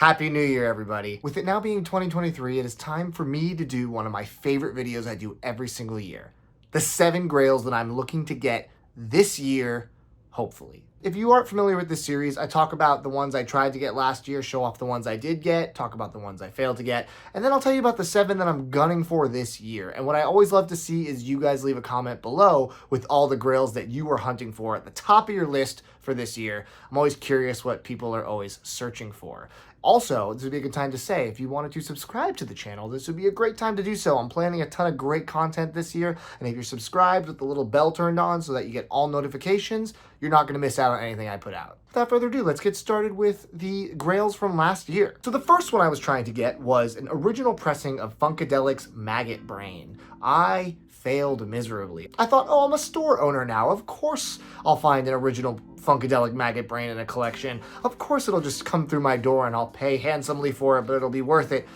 Happy New Year, everybody. With it now being 2023, it is time for me to do one of my favorite videos I do every single year. The 7 grails that I'm looking to get this year, hopefully. If you aren't familiar with this series, I talk about the ones I tried to get last year, show off the ones I did get, talk about the ones I failed to get, and then I'll tell you about the 7 that I'm gunning for this year. And what I always love to see is you guys leave a comment below with all the grails that you are hunting for at the top of your list for this year. I'm always curious what people are always searching for. Also, this would be a good time to say, if you wanted to subscribe to the channel, this would be a great time to do so. I'm planning a ton of great content this year, and if you're subscribed with the little bell turned on so that you get all notifications, you're not going to miss out on anything I put out. Without further ado, let's get started with the grails from last year. So the first one I was trying to get was an original pressing of Funkadelic's Maggot Brain. I failed miserably. I thought, oh, I'm a store owner now. Of course I'll find an original Funkadelic Maggot Brain in a collection. Of course it'll just come through my door and I'll pay handsomely for it, but it'll be worth it.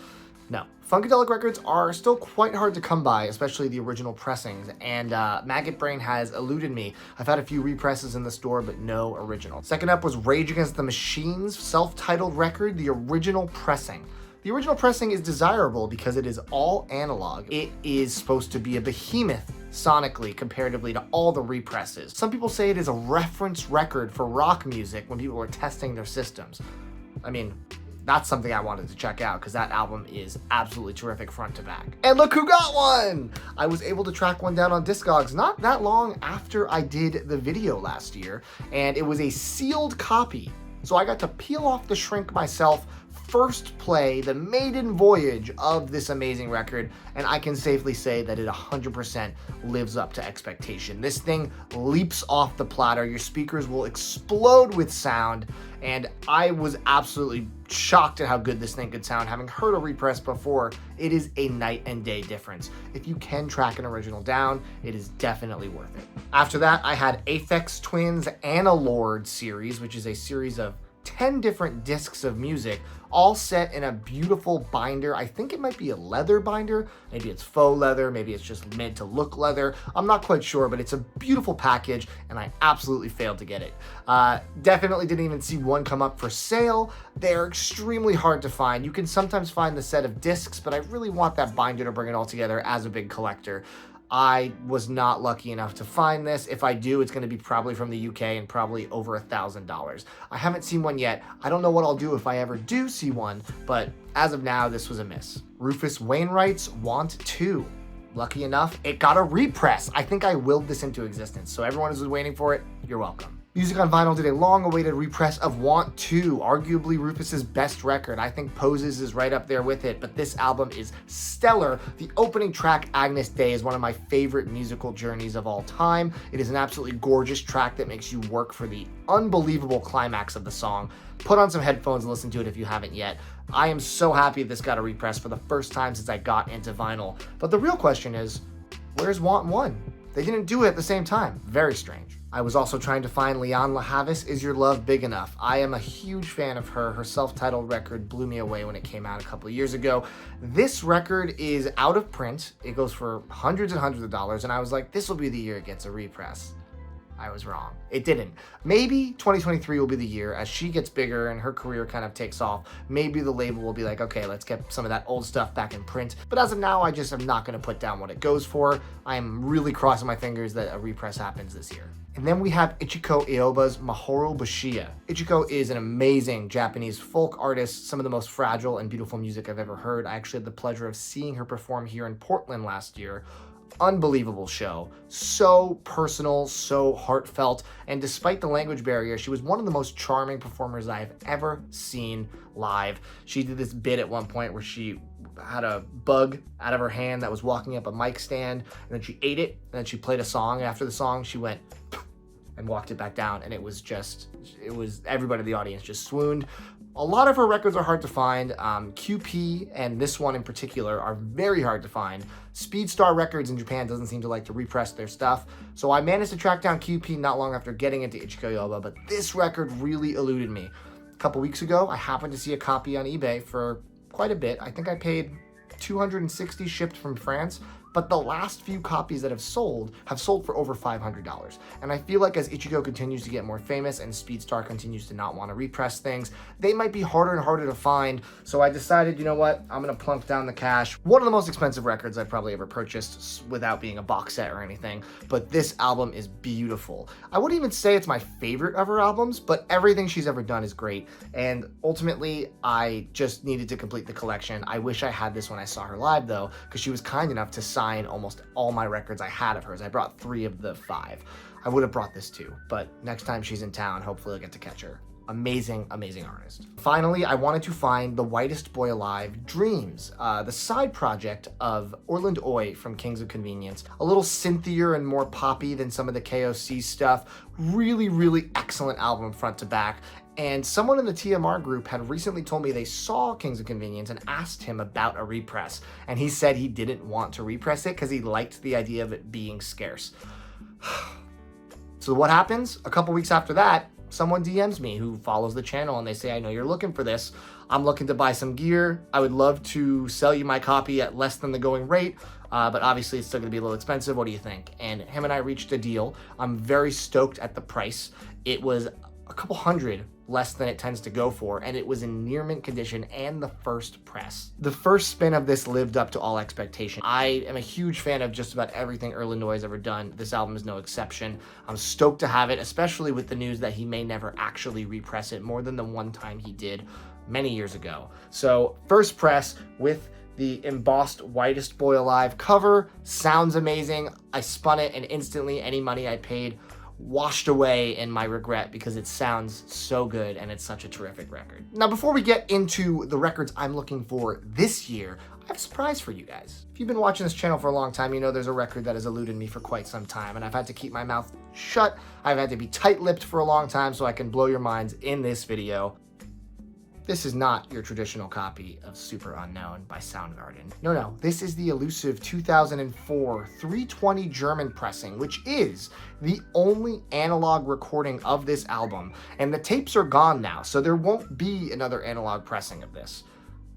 No. Funkadelic records are still quite hard to come by, especially the original pressings, and Maggot Brain has eluded me. I've had a few represses in the store, but no original. Second up was Rage Against the Machine's self-titled record, the original pressing. The original pressing is desirable because it is all analog. It is supposed to be a behemoth sonically comparatively to all the represses. Some people say it is a reference record for rock music when people were testing their systems. I mean, that's something I wanted to check out because that album is absolutely terrific front to back. And look who got one! I was able to track one down on Discogs not that long after I did the video last year, and it was a sealed copy. So I got to peel off the shrink myself, first play the maiden voyage of this amazing record, and I can safely say that it 100% lives up to expectation. This thing leaps off the platter, your speakers will explode with sound, and I was absolutely shocked at how good this thing could sound. Having heard a repress before, it is a night and day difference. If you can track an original down, it is definitely worth it. After that, I had Aphex Twins' Analord series, which is a series of 10 different discs of music, all set in a beautiful binder. I think it might be a leather binder. Maybe it's faux leather. Maybe it's just meant to look leather. I'm not quite sure, but it's a beautiful package, and I absolutely failed to get it. Definitely didn't even see one come up for sale. They're extremely hard to find. You can sometimes find the set of discs, but I really want that binder to bring it all together as a big collector. I was not lucky enough to find this. If I do, it's going to be probably from the UK and probably over $1,000. I haven't seen one yet. I don't know what I'll do if I ever do see one, but as of now, this was a miss. Rufus Wainwright's Want 2. Lucky enough, it got a repress. I think I willed this into existence, so everyone who's waiting for it, you're welcome. Music on Vinyl did a long-awaited repress of Want 2, arguably Rufus's best record. I think Poses is right up there with it, but this album is stellar. The opening track, Agnes Day, is one of my favorite musical journeys of all time. It is an absolutely gorgeous track that makes you work for the unbelievable climax of the song. Put on some headphones and listen to it if you haven't yet. I am so happy this got a repress for the first time since I got into vinyl. But the real question is, where's Want 1? They didn't do it at the same time. Very strange. I was also trying to find Lianne Havas, Is Your Love Big Enough? I am a huge fan of her. Her self-titled record blew me away when it came out a couple of years ago. This record is out of print. It goes for hundreds and hundreds of dollars, and I was like, this will be the year it gets a repress. I was wrong. It didn't. Maybe 2023 will be the year as she gets bigger and her career kind of takes off. Maybe the label will be like, okay, let's get some of that old stuff back in print. But as of now, I just am not going to put down what it goes for. I'm really crossing my fingers that a repress happens this year. And then we have Ichiko Aoba's Mahoroboshiya. Ichiko is an amazing Japanese folk artist, some of the most fragile and beautiful music I've ever heard. I actually had the pleasure of seeing her perform here in Portland last year. Unbelievable show. So personal, so heartfelt, and despite the language barrier, she was one of the most charming performers I've ever seen live. She did this bit at one point where she had a bug out of her hand that was walking up a mic stand, and then she ate it, and then she played a song, and after the song, she went and walked it back down, and it was everybody in the audience just swooned. A lot of her records are hard to find. QP and this one in particular are very hard to find. Speedstar Records in Japan doesn't seem to like to repress their stuff, so I managed to track down QP not long after getting into Ichiko Aoba, but this record really eluded me. A couple weeks ago, I happened to see a copy on eBay for quite a bit. I think I paid $260 shipped from France. but the last few copies that have sold for over $500. And I feel like as Ichiko continues to get more famous and Speedstar continues to not want to repress things, they might be harder and harder to find. So I decided, you know what, I'm gonna plunk down the cash. One of the most expensive records I've probably ever purchased without being a box set or anything, but this album is beautiful. I wouldn't even say it's my favorite of her albums, but everything she's ever done is great. And ultimately, I just needed to complete the collection. I wish I had this when I saw her live though, because she was kind enough to sign almost all my records I had of hers. I brought 3 of the 5. I would have brought this too, but next time she's in town, hopefully I'll get to catch her. Amazing, amazing artist. Finally, I wanted to find the Whitest Boy Alive Dreams, the side project of Orland Oy from Kings of Convenience. A little synthier and more poppy than some of the KOC stuff. Really, really excellent album front to back. And someone in the TMR group had recently told me they saw Kings of Convenience and asked him about a repress. And he said he didn't want to repress it because he liked the idea of it being scarce. So what happens? A couple weeks after that, someone DMs me who follows the channel and they say, I know you're looking for this. I'm looking to buy some gear. I would love to sell you my copy at less than the going rate, but obviously it's still gonna be a little expensive. What do you think? And him and I reached a deal. I'm very stoked at the price. It was a couple hundred less than it tends to go for, and it was in near mint condition and the first press. The first spin of this lived up to all expectation. I am a huge fan of just about everything Orland Oy has ever done. This album is no exception. I'm stoked to have it, especially with the news that he may never actually repress it, more than the one time he did many years ago. So first press with the embossed Whitest Boy Alive cover, sounds amazing. I spun it and instantly any money I paid washed away in my regret because it sounds so good and it's such a terrific record. Now, before we get into the records I'm looking for this year, I have a surprise for you guys. If you've been watching this channel for a long time, you know there's a record that has eluded me for quite some time, and I've had to keep my mouth shut. I've had to be tight-lipped for a long time so I can blow your minds in this video. This is not your traditional copy of Super Unknown by Soundgarden. No, this is the elusive 2004 320 German pressing, which is the only analog recording of this album. And the tapes are gone now, so there won't be another analog pressing of this.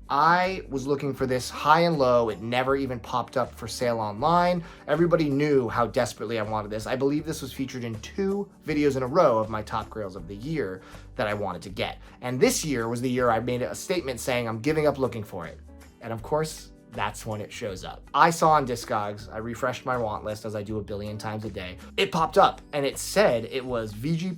I was looking for this high and low. It never even popped up for sale online. Everybody knew how desperately I wanted this. I believe this was featured in 2 videos in a row of my top grails of the year that I wanted to get. And this year was the year I made a statement saying I'm giving up looking for it. And of course, that's when it shows up. I saw on Discogs, I refreshed my want list as I do a billion times a day. It popped up and it said it was VG+,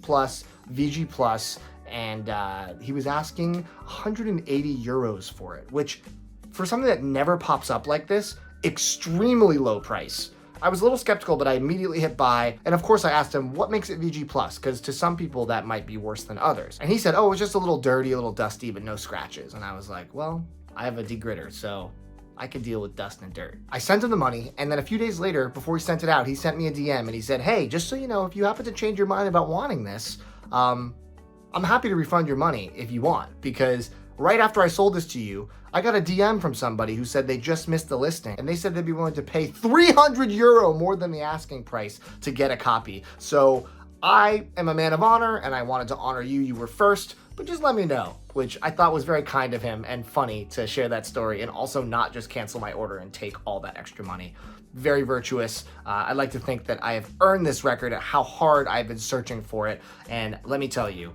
and he was asking 180 euros for it, which for something that never pops up like this, extremely low price. I was a little skeptical, but I immediately hit buy. And of course I asked him, what makes it VG+? Because to some people that might be worse than others. And he said, oh, it's just a little dirty, a little dusty, but no scratches. And I was like, well, I have a degritter, so I could deal with dust and dirt. I sent him the money, and then a few days later, before he sent it out, he sent me a DM and he said, hey, just so you know, if you happen to change your mind about wanting this, I'm happy to refund your money if you want, because right after I sold this to you, I got a DM from somebody who said they just missed the listing and they said they'd be willing to pay 300 euro more than the asking price to get a copy. So I am a man of honor and I wanted to honor you. You were first, but just let me know, which I thought was very kind of him and funny to share that story and also not just cancel my order and take all that extra money. Very virtuous. I'd like to think that I have earned this record at how hard I've been searching for it. And let me tell you,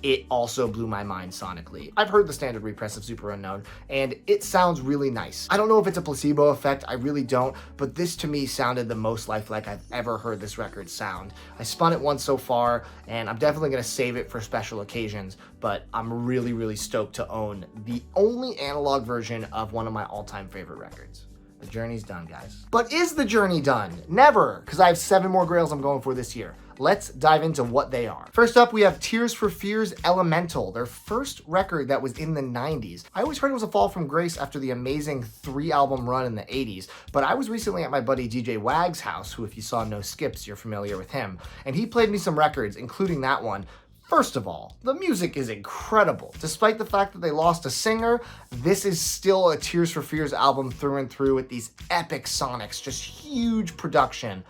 it also blew my mind sonically. I've heard the standard repress of Super Unknown, and it sounds really nice. I don't know if it's a placebo effect, I really don't, but this to me sounded the most lifelike I've ever heard this record sound. I spun it once so far, and I'm definitely gonna save it for special occasions, but I'm really, really stoked to own the only analog version of one of my all-time favorite records. The journey's done, guys. But is the journey done? Never, because I have 7 more grails I'm going for this year. Let's dive into what they are. First up, we have Tears for Fears Elemental, their first record that was in the 90s. I always heard it was a fall from grace after the amazing 3-album run in the 80s, but I was recently at my buddy DJ Wag's house, who if you saw No Skips, you're familiar with him, and he played me some records, including that one. First of all, the music is incredible. Despite the fact that they lost a singer, this is still a Tears for Fears album through and through with these epic sonics, just huge production.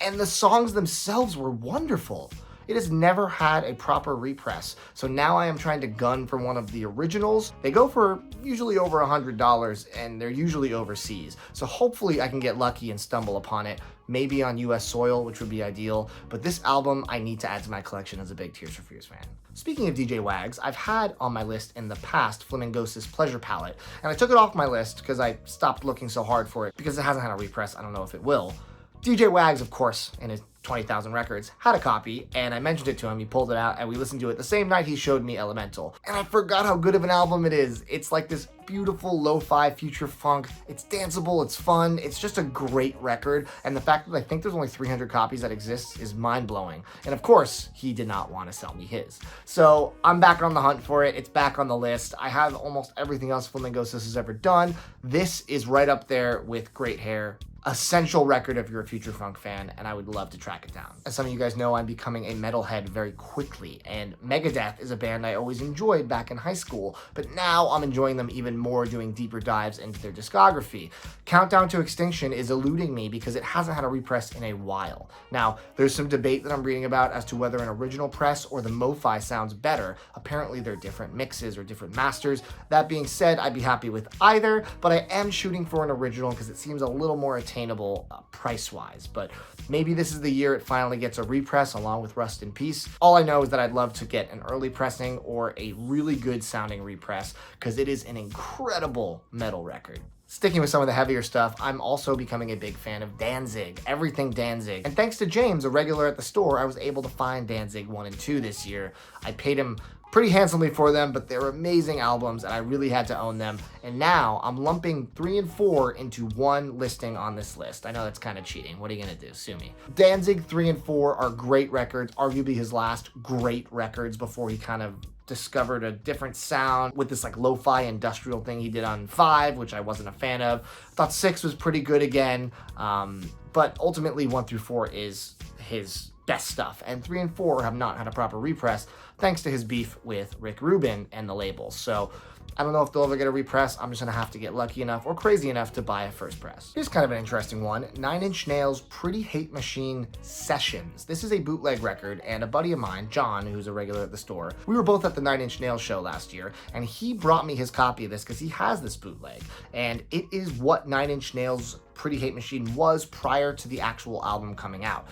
And the songs themselves were wonderful. it has never had a proper repress. So now I am trying to gun for one of the originals. They go for usually over $100 and they're usually overseas. So hopefully I can get lucky and stumble upon it, maybe on US soil, which would be ideal. But this album I need to add to my collection as a big Tears for Fears fan. Speaking of DJ Wags, I've had on my list in the past Flamingosis Pleasure Palette, and I took it off my list because I stopped looking so hard for it because it hasn't had a repress. I don't know if it will. DJ Wags, of course, in his 20,000 records, had a copy, and I mentioned it to him. He pulled it out, and we listened to it the same night he showed me Elemental. And I forgot how good of an album it is. It's like this beautiful lo-fi future funk. It's danceable, it's fun, it's just a great record, and the fact that I think there's only 300 copies that exist is mind-blowing. And of course, he did not want to sell me his. So I'm back on the hunt for it. It's back on the list. I have almost everything else Flamingosis has ever done. This is right up there with Great Hair. Essential record if you're a future funk fan, and I would love to track it down. As some of you guys know, I'm becoming a metalhead very quickly, and Megadeth is a band I always enjoyed back in high school, but now I'm enjoying them even more doing deeper dives into their discography. Countdown to Extinction is eluding me because it hasn't had a repress in a while. Now, there's some debate that I'm reading about as to whether an original press or the MoFi sounds better. Apparently they're different mixes or different masters. That being said, I'd be happy with either, but I am shooting for an original because it seems a little more attainable price-wise, but maybe this is the year it finally gets a repress along with Rust in Peace. All I know is that I'd love to get an early pressing or a really good sounding repress because it is an incredible metal record. Sticking with some of the heavier stuff, I'm also becoming a big fan of Danzig, everything Danzig. And thanks to James, a regular at the store, I was able to find Danzig 1 and 2 this year. I paid him pretty handsomely for them, but they're amazing albums and I really had to own them. And now I'm lumping 3 and 4 into one listing on this list. I know that's kind of cheating. What are you gonna do? Sue me. Danzig 3 and 4 are great records, arguably his last great records before he kind of discovered a different sound with this like lo-fi industrial thing he did on 5, which I wasn't a fan of. Thought 6 was pretty good again, but ultimately 1 through 4 is his best stuff, and 3 and 4 have not had a proper repress thanks to his beef with Rick Rubin and the labels. So I don't know if they'll ever get a repress. I'm just gonna have to get lucky enough or crazy enough to buy a first press. Here's kind of an interesting one. 9 Inch Nails' Pretty Hate Machine Sessions. This is a bootleg record, and a buddy of mine, John, who's a regular at the store, we were both at the 9 Inch Nails show last year, and he brought me his copy of this because he has this bootleg, and it is what 9 Inch Nails' Pretty Hate Machine was prior to the actual album coming out.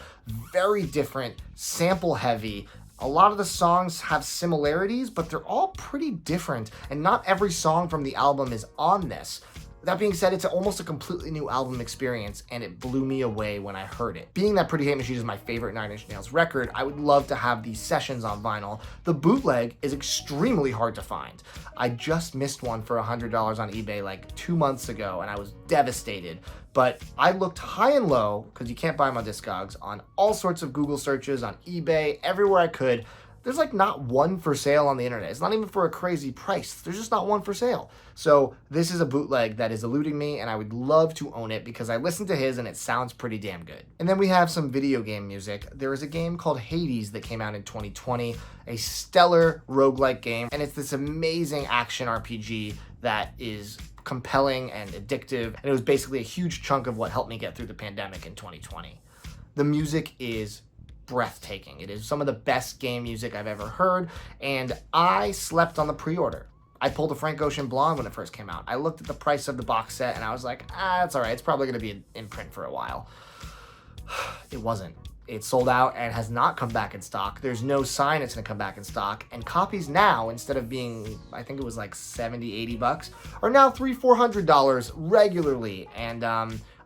Very different, sample heavy. A lot of the songs have similarities, but they're all pretty different, and not every song from the album is on this. That being said, it's almost a completely new album experience, and it blew me away when I heard it. Being that Pretty Hate Machine is my favorite 9 Inch Nails record, I would love to have these sessions on vinyl. The bootleg is extremely hard to find. I just missed one for $100 on eBay like 2 months ago, and I was devastated. But I looked high and low, because you can't buy them on Discogs, on all sorts of Google searches, on eBay, everywhere I could. There's like not one for sale on the internet. It's not even for a crazy price. There's just not one for sale. So this is a bootleg that is eluding me, and I would love to own it because I listened to his and it sounds pretty damn good. And then we have some video game music. There is a game called Hades that came out in 2020, a stellar roguelike game, and it's this amazing action RPG that is compelling and addictive, and it was basically a huge chunk of what helped me get through the pandemic in 2020. The music is breathtaking. It is some of the best game music I've ever heard, and I slept on the pre-order. I pulled a Frank Ocean Blonde when it first came out. I looked at the price of the box set and I was like, it's all right. It's probably going to be in print for a while. It wasn't. It sold out and has not come back in stock. There's no sign it's going to come back in stock. And copies now, instead of being, I think it was like 70, 80 bucks, are now $300-$400 regularly. And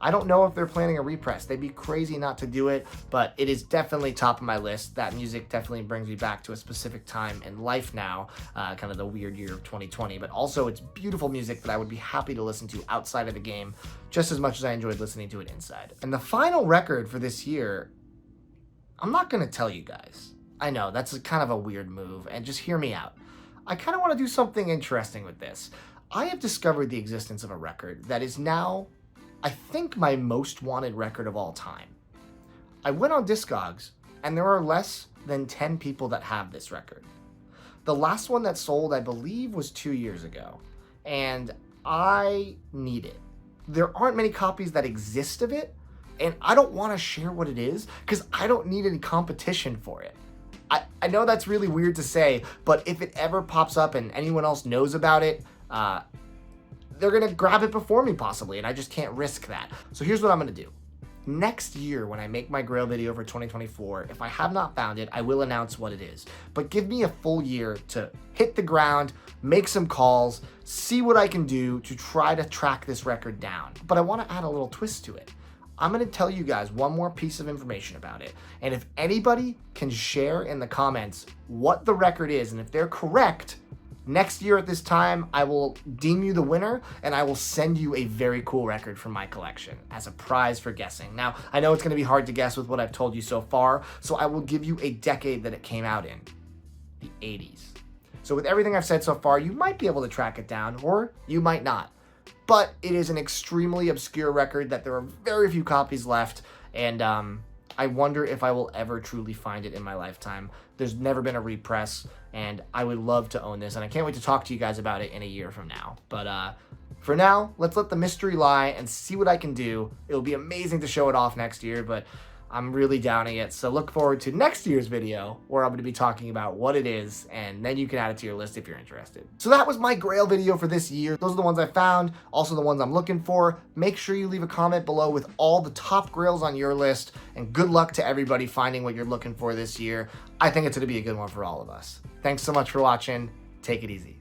I don't know if they're planning a repress. They'd be crazy not to do it, but it is definitely top of my list. That music definitely brings me back to a specific time in life now, kind of the weird year of 2020, but also it's beautiful music that I would be happy to listen to outside of the game, just as much as I enjoyed listening to it inside. And the final record for this year, I'm not gonna tell you guys. I know, that's kind of a weird move, and just hear me out. I kind of want to do something interesting with this. I have discovered the existence of a record that is now, I think, my most wanted record of all time. I went on Discogs, and there are less than 10 people that have this record. The last one that sold, I believe, was 2 years ago, and I need it. There aren't many copies that exist of it, and I don't want to share what it is, because I don't need any competition for it. I know that's really weird to say, but if it ever pops up and anyone else knows about it, they're going to grab it before me possibly, and I just can't risk that. So here's what I'm going to do. Next year, when I make my Grail video for 2024, if I have not found it, I will announce what it is. But give me a full year to hit the ground, make some calls, see what I can do to try to track this record down. But I want to add a little twist to it. I'm going to tell you guys one more piece of information about it. And if anybody can share in the comments what the record is, and if they're correct, next year at this time, I will deem you the winner, and I will send you a very cool record from my collection as a prize for guessing. Now, I know it's going to be hard to guess with what I've told you so far, so I will give you a decade that it came out in, the 80s. So with everything I've said so far, you might be able to track it down, or you might not. But it is an extremely obscure record that there are very few copies left, and I wonder if I will ever truly find it in my lifetime. There's never been a repress, and I would love to own this, and I can't wait to talk to you guys about it in a year from now. But for now, let's let the mystery lie and see what I can do. It'll be amazing to show it off next year, but I'm really doubting it. So look forward to next year's video where I'm going to be talking about what it is, and then you can add it to your list if you're interested. So that was my Grail video for this year. Those are the ones I found, also the ones I'm looking for. Make sure you leave a comment below with all the top Grails on your list, and good luck to everybody finding what you're looking for this year. I think it's going to be a good one for all of us. Thanks so much for watching. Take it easy.